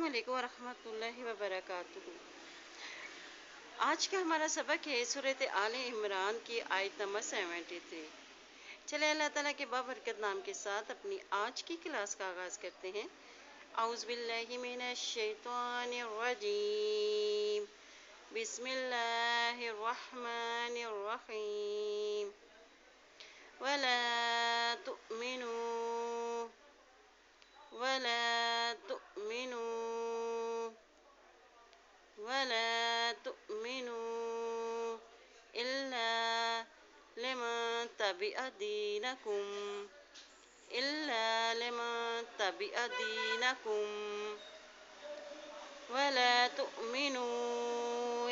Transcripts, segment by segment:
अस्सलाम वालेकुम वरहमतुल्लाहि वबरकातुहू। आज का हमारा सबक है सूरत आले इमरान की आयत नंबर 73। चले अल्लाह ताला के बाबरकत नाम के साथ अपनी आज की क्लास का आगाज़ करते हैं। औज़ु बिल्लाहि मिनश शैतानिर रजीम, बिस्मिल्लाहिर रहमानिर रहीम। वला तुमिनू वला तुमिनू वला तुमिनू इल्ला लिमन तबिअ दीनकुम इल्ला लिमन तबिअ दीनकुम वला तुमिनू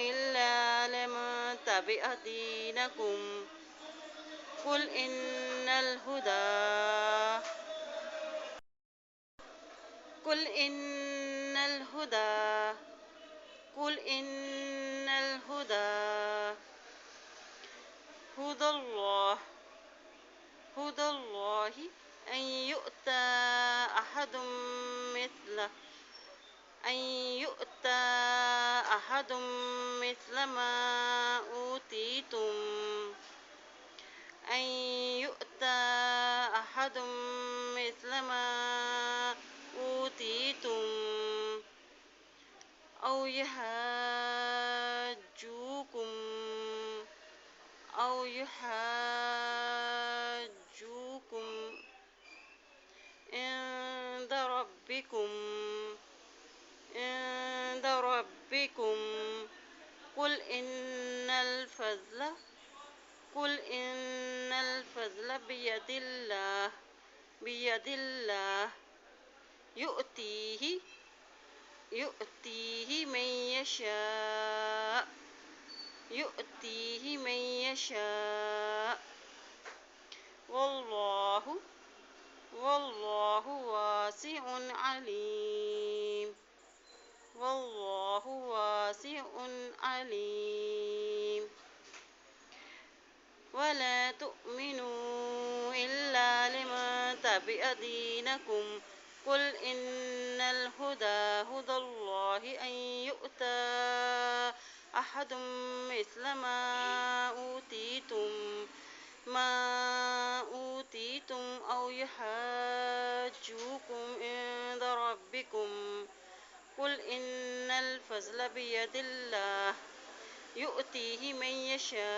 इल्ला लिमन तबिअ दीनकुम कुल इन्नल हुदा कुल इन्नल हुदा कुल इन्नल हुदा हुदल्लाहि अन युअता अहदुम मिस्ला अन युअता अहदुम मिस्ला मा ऊतीतुम अन युअता अहदुम मिस्ला मा ऊतीतुम औ युहाज्जुकुम इंद रब्बिकुम कुल इन्नल फज़्ल बियदिल्लाह युअतीहि मन यशा वल्लाहु वासिउन अलीम। वला तुमिनू इल्ला लिमन तबिअ दीनकुम कुल इन्नल हुदा हुदल्लाहि अन युअता अहदुम मिस्ला मा ऊतीतुम औ युहाज्जुकुम इंद रब्बिकुम कुल इन्नल फज़्ल बियदिल्लाह युअतीहि मन यशा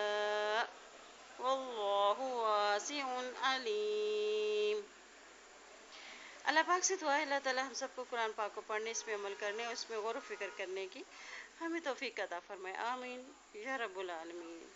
वल्लाहु वासिउन अलीम। अल्लाह पाक से दुआ है अल्लाह ताला हम सबको कुरान पाक को पढ़ने, इसमें अमल करने और उसमें गौर व फिक्र करने की हमें तौफीक अता फरमाए। आमीन या रब्बुल आलमीन।